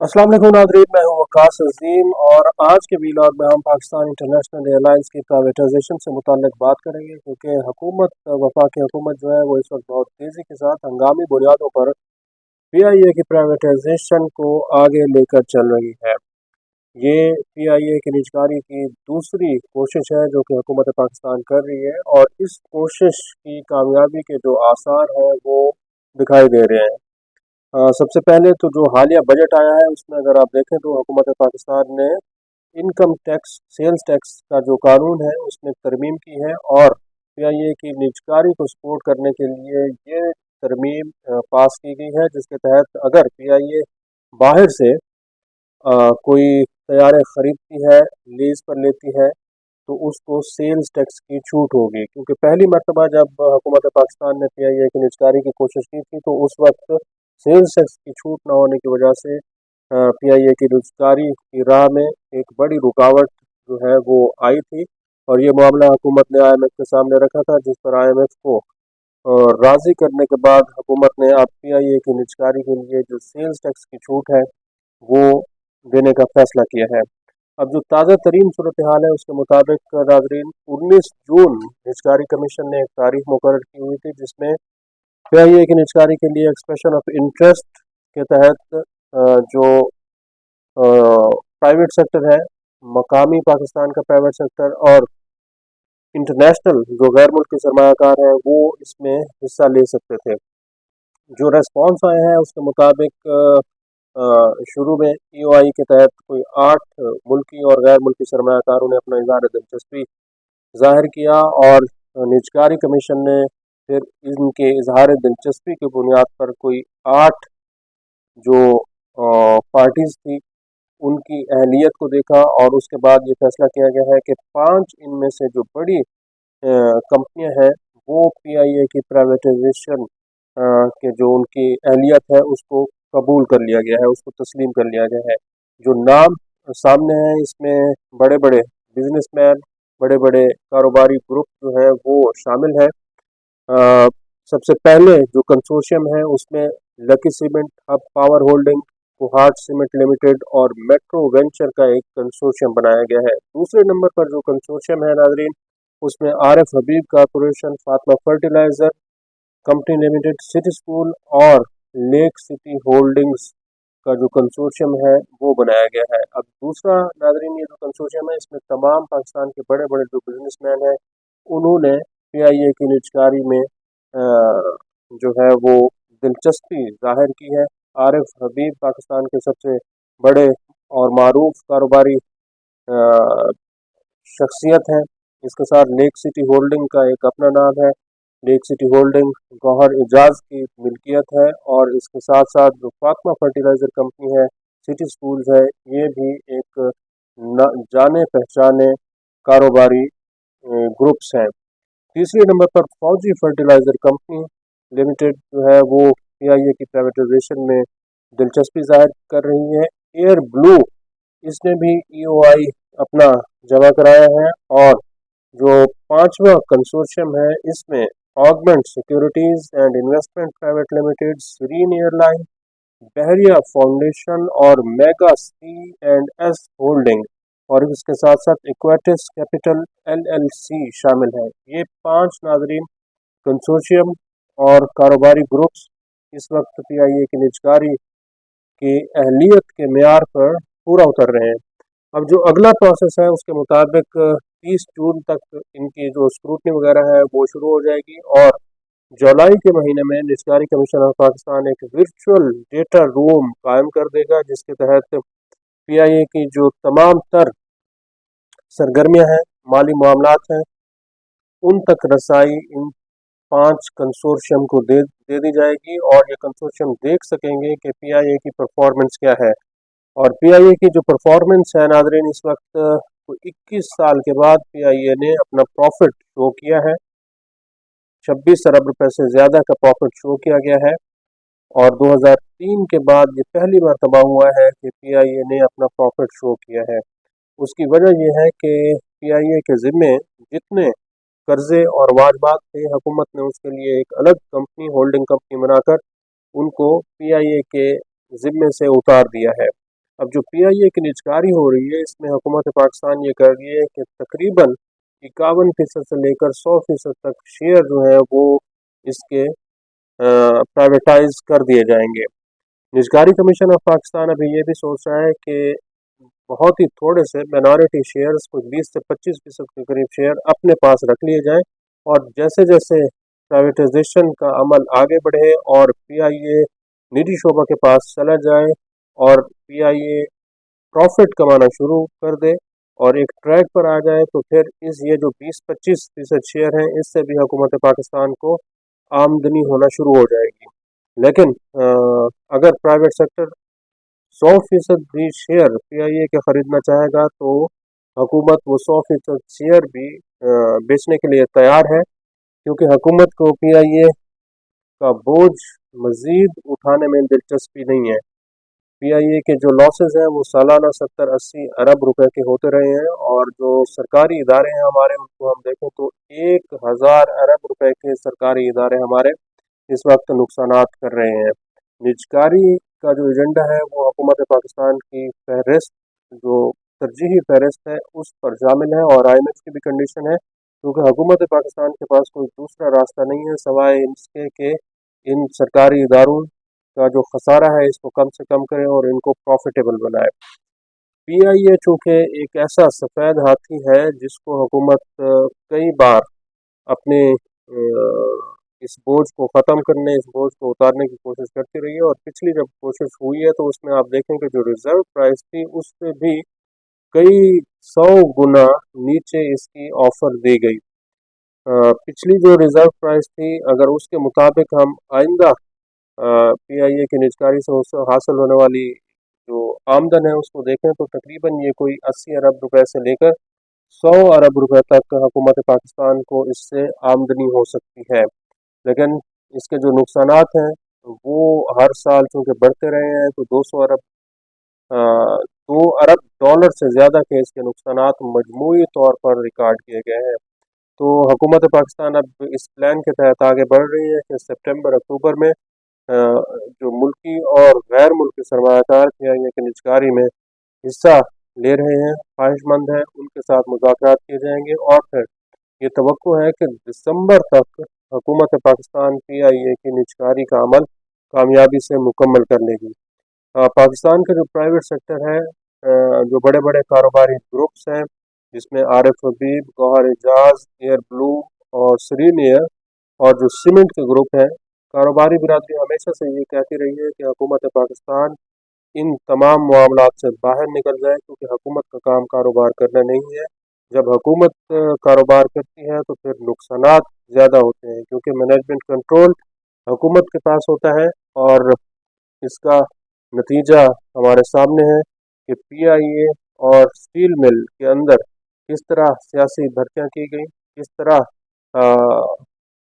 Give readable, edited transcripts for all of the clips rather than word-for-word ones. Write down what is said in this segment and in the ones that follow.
अस्सलाम वालेकुम नाज़रीन, मैं हूं वकास अजीम और आज के वीलॉग में हम पाकिस्तान इंटरनेशनल एयरलाइंस की प्राइवेटाइजेशन से मुताल्लिक बात करेंगे, क्योंकि वफाकी हुकूमत जो है वो इस वक्त बहुत तेज़ी के साथ हंगामी बुनियादों पर पीआईए की प्राइवेटाइजेशन को आगे लेकर चल रही है। ये पीआईए की निजकारी की दूसरी कोशिश है जो कि हुकूमत पाकिस्तान कर रही है, और इस कोशिश की कामयाबी के जो आसार हैं वो दिखाई दे रहे हैं। सबसे पहले तो जो हालिया बजट आया है उसमें अगर आप देखें तो हुकूमत पाकिस्तान ने इनकम टैक्स सेल्स टैक्स का जो कानून है उसमें तरमीम की है, और पीआईए की निजकारी को सपोर्ट करने के लिए ये तरमीम पास की गई है, जिसके तहत अगर पीआईए बाहर से कोई तैयारे ख़रीदती है, लीज पर लेती है, तो उसको सेल्स टैक्स की छूट होगी। क्योंकि पहली मरतबा जब हुकूमत पाकिस्तान ने पीआईए की निजकारी की कोशिश की थी तो उस वक्त सेल्स टैक्स की छूट न होने की वजह से पीआईए की निजकारी की राह में एक बड़ी रुकावट जो है वो आई थी, और ये मामला हुकूमत ने आईएमएफ के सामने रखा था, जिस पर आईएमएफ को राज़ी करने के बाद हुकूमत ने अब पीआईए की निजकारी के लिए जो सेल्स टैक्स की छूट है वो देने का फैसला किया है। अब जो ताज़ा तरीन सूरत हाल है उसके मुताबिक नाजरीन 19 जून निजकारी कमीशन ने एक तारीख मुकर्रर की हुई थी, जिसमें पीआईए की निजकारी के लिए एक्सप्रेशन ऑफ इंटरेस्ट के तहत जो प्राइवेट सेक्टर है, मकामी पाकिस्तान का प्राइवेट सेक्टर और इंटरनेशनल जो गैर मुल्की सरमायाकार है वो इसमें हिस्सा ले सकते थे। जो रेस्पॉन्स आए हैं उसके मुताबिक शुरू में ईओआई के तहत कोई 8 मुल्की और गैर मुल्की सरमायाकारों ने अपना इजहार दिलचस्पी जाहिर किया, और निजकारी कमीशन ने फिर इनके इजहार दिलचस्पी की बुनियाद पर कोई 8 जो पार्टीज़ थी उनकी अहलियत को देखा, और उसके बाद ये फैसला किया गया है कि 5 इनमें से जो बड़ी कंपनियां हैं वो पीआईए की प्राइवेटाइजेशन के जो उनकी अहलियत है उसको कबूल कर लिया गया है, उसको तस्लीम कर लिया गया है। जो नाम सामने है इसमें बड़े बड़े बिजनेसमैन, बड़े बड़े कारोबारी ग्रुप जो है वो शामिल है। सबसे पहले जो कंसोर्शियम है उसमें lucky cement, hub power holding, Kohat cement limited और मेट्रो वेंचर का एक कंसोर्शियम बनाया गया है। दूसरे नंबर पर जो कंसोर्शियम है नाजरीन उसमें RF Habib corporation, Fatima fertilizer company limited, city school और लेक सिटी होल्डिंग्स का जो कंसोर्शियम है वो बनाया गया है। अब दूसरा नाजरीन ये जो कंसोर्शियम है इसमें तमाम पाकिस्तान के बड़े बड़े जो बिजनेसमैन हैं उन्होंने पीआईए की निजकारी में जो है वो दिलचस्पी जाहिर की है। आरिफ हबीब पाकिस्तान के सबसे बड़े और मारूफ कारोबारी शख्सियत हैं। इसके साथ लेक सिटी होल्डिंग का एक अपना नाम है, Lake City Holding Gohar Ejaz की मिल्कियत है, और इसके साथ साथ जो फातमा फर्टिलाइज़र कंपनी है, सिटी स्कूल्स है, ये भी एक जाने पहचाने कारोबारी ग्रुप्स हैं। तीसरे नंबर पर फौजी फर्टिलाइज़र कंपनी लिमिटेड जो है वो पीआईए की प्राइवेटाइजेशन में दिलचस्पी जाहिर कर रही है। एयर ब्लू इसने भी ईओआई अपना जमा कराया है, और जो पांचवा कंसोर्शियम है इसमें augment securities and investment private limited, Serene airline, Bahria foundation और mega C and S holding, और इसके साथ साथ इक्वेटिस कैपिटल एलएलसी शामिल है। ये 5 नाजरीन कंसोर्शियम और कारोबारी ग्रुप्स इस वक्त पीआईए की निजकारी की अहलियत के मेयार पर पूरा उतर रहे हैं। अब जो अगला प्रोसेस है उसके मुताबिक 30 जून तक इनकी जो स्क्रूटनी वगैरह है वो शुरू हो जाएगी, और जुलाई के महीने में निजकारी कमीशन ऑफ पाकिस्तान एक वर्चुअल डेटा रूम कायम कर देगा, जिसके तहत पीआईए की जो तमाम तर सरगर्मियां हैं, माली मामलात हैं, उन तक रसाई इन 5 कंसोर्शियम को दे दी जाएगी, और ये कंसोर्शियम देख सकेंगे कि पीआईए की परफॉर्मेंस क्या है। और पीआईए की जो परफॉर्मेंस है नाजरीन इस वक्त 21 साल के बाद पीआईए ने अपना प्रॉफिट शो किया है, 26 अरब रुपए से ज़्यादा का प्रॉफिट शो किया गया है, और 2003 के बाद ये पहली मरतबा हुआ है कि पीआईए ने अपना प्रॉफिट शो किया है। उसकी वजह यह है कि पीआईए के ज़िम्मे जितने कर्जे और वाजबात थे, हुकूमत ने उसके लिए एक अलग कंपनी होल्डिंग कंपनी बनाकर उनको पीआईए के ज़िम्मे से उतार दिया है। अब जो PIA की निजकारी हो रही है, इसमें हुकूमत पाकिस्तान ये कर रही है कि तकरीबन 51% से लेकर 100% तक शेयर जो है वो इसके प्राइवेटाइज कर दिए जाएंगे। निजकारी कमीशन ऑफ पाकिस्तान अभी ये भी सोच रहा है कि बहुत ही थोड़े से माइनॉरिटी शेयर्स, कुछ 20 से 25% के करीब शेयर अपने पास रख लिए जाएं, और जैसे जैसे प्राइवेटाइजेशन का अमल आगे बढ़े और PIA निजी शोबा के पास चला जाए और PIA प्रॉफिट कमाना शुरू कर दे और एक ट्रैक पर आ जाए, तो फिर इस ये जो 20-25% शेयर हैं, इससे भी हुकूमत पाकिस्तान को आमदनी होना शुरू हो जाएगी। लेकिन अगर प्राइवेट सेक्टर 100% भी शेयर PIA के खरीदना चाहेगा, तो हुकूमत वो 100% शेयर भी बेचने के लिए तैयार है, क्योंकि हुकूमत को PIA का बोझ मजीद उठाने में दिलचस्पी नहीं है। PIA के जो लॉसेस हैं वो सालाना 70-80 अरब रुपए के होते रहे हैं, और जो सरकारी इदारे हैं हमारे, उनको हम देखें तो 1000 अरब रुपए के सरकारी इदारे हमारे इस वक्त नुकसानात कर रहे हैं। निजकारी का जो एजेंडा है वो हुकूमत पाकिस्तान की फहरिस्त, जो तरजीही फहरिस्त है, उस पर शामिल है, और IMF की भी कंडीशन है, क्योंकि हुकूमत पाकिस्तान के पास कोई दूसरा रास्ता नहीं है सवाए इसके कि इन सरकारी इदारों का जो खसारा है इसको कम से कम करें और इनको प्रॉफिटेबल बनाए। PIA चूँकि एक ऐसा सफ़ेद हाथी है जिसको हुकूमत कई बार अपने इस बोझ को ख़त्म करने, इस बोझ को उतारने की कोशिश करती रही है, और पिछली जब कोशिश हुई है तो उसमें आप देखें कि जो रिज़र्व प्राइस थी उससे भी कई 100 गुना नीचे इसकी ऑफ़र दी गई। पिछली जो रिज़र्व प्राइस थी, अगर उसके मुताबिक हम आइंदा PIA की निजकारी से उससे हासिल होने वाली जो आमदन है उसको देखें, तो तकरीबन ये कोई 80 अरब रुपए से लेकर 100 अरब रुपए तक हुकूमत पाकिस्तान को इससे आमदनी हो सकती है। लेकिन इसके जो नुकसानात हैं वो हर साल चूँकि बढ़ते रहे हैं, तो 2 अरब डॉलर से ज़्यादा के इसके नुकसानात मजमूई तौर पर रिकॉर्ड किए गए हैं। तो हुकूमत पाकिस्तान अब इस प्लान के तहत आगे बढ़ रही है कि सितंबर अक्टूबर में जो मुल्की और गैर मुल्की सरमायाकार PIA की निजकारी में हिस्सा ले रहे हैं, ख्वाहिशमंद हैं, उनके साथ मुज़ाकरात किए जाएंगे, और फिर ये तवक्को है कि दिसंबर तक हुकूमत पाकिस्तान PIA की निजकारी का अमल कामयाबी से मुकम्मल कर लेगी। पाकिस्तान का जो प्राइवेट सेक्टर है, जो बड़े बड़े कारोबारी ग्रुप्स हैं, जिसमें आरिफ हबीब, गौहर एजाज, एयर ब्लू और सीरीन एयर, और जो सीमेंट के ग्रुप हैं, कारोबारी बिरादरी हमेशा से ये कहती रही है कि हुकूमत पाकिस्तान इन तमाम मामलात से बाहर निकल जाए, क्योंकि हुकूमत का काम कारोबार करना नहीं है। जब हुकूमत कारोबार करती है तो फिर नुकसानात ज़्यादा होते हैं, क्योंकि मैनेजमेंट कंट्रोल हुकूमत के पास होता है, और इसका नतीजा हमारे सामने है कि PIA और स्टील मिल के अंदर किस तरह सियासी भर्तियाँ की गई, किस तरह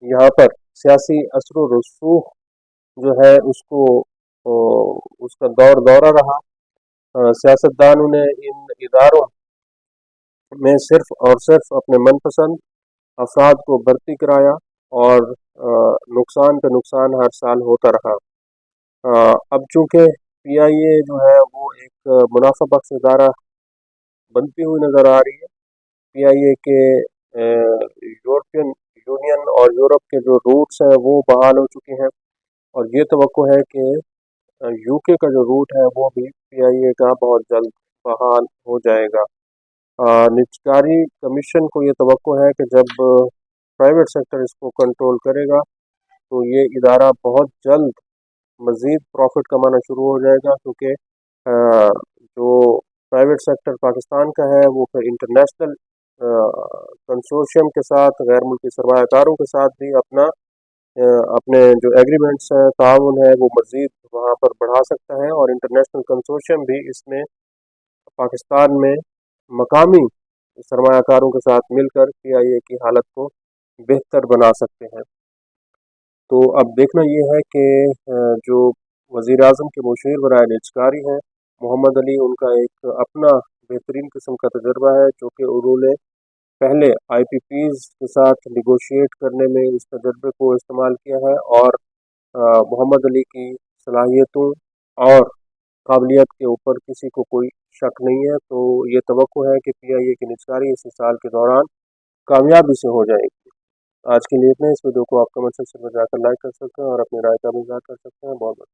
यहाँ पर सियासी असर व रसूख जो है उसको उसका दौरा रहा। सियासतदानों ने इन इदारों में सिर्फ और सिर्फ अपने मनपसंद अफराद को भर्ती कराया, और नुकसान पे नुकसान हर साल होता रहा। अब चूँकि PIA जो है वो एक मुनाफा बख्श इदारा बनती हुई नज़र आ रही है, PIA के यूरोपियन यूनियन और यूरोप के जो रूट्स हैं वो बहाल हो चुके हैं, और ये तवक्को है कि UK का जो रूट है वो भी PIA का बहुत जल्द बहाल हो जाएगा। निजकारी कमीशन को ये तवक्को है कि जब प्राइवेट सेक्टर इसको कंट्रोल करेगा तो ये इदारा बहुत जल्द मज़ीद प्रॉफिट कमाना शुरू हो जाएगा, क्योंकि जो प्राइवेट सेक्टर पाकिस्तान का है वो फिर इंटरनेशनल कंसोर्शियम के साथ, गैर मुल्की सरमायाकारों के साथ भी अपने जो एग्रीमेंट्स हैं, ताउन है, वो मज़ीद वहाँ पर बढ़ा सकता है, और इंटरनेशनल कंसोर्शियम भी इसमें पाकिस्तान में मकामी सरमायाकारों के साथ मिलकर PIA की हालत को बेहतर बना सकते हैं। तो अब देखना ये है कि जो वज़ीर आज़म के मुशीर बराए निजकारी हैं मोहम्मद अली, उनका एक अपना बेहतरीन किस्म का तजर्बा है, जो कि उन्होंने पहले IPPs के साथ निगोशिएट करने में इस तजर्बे को इस्तेमाल किया है, और मोहम्मद अली की सलाहियतों और काबिलियत के ऊपर किसी को कोई शक नहीं है। तो ये तवक्को है कि PIA की निजकारी इसी साल के दौरान कामयाबी से हो जाएगी। आज के लिए इतना। इस वीडियो को आप कमेंट सेक्शन में जाकर लाइक कर सकते हैं और अपनी राय का भी इज़हार कर सकते हैं। बहुत बहुत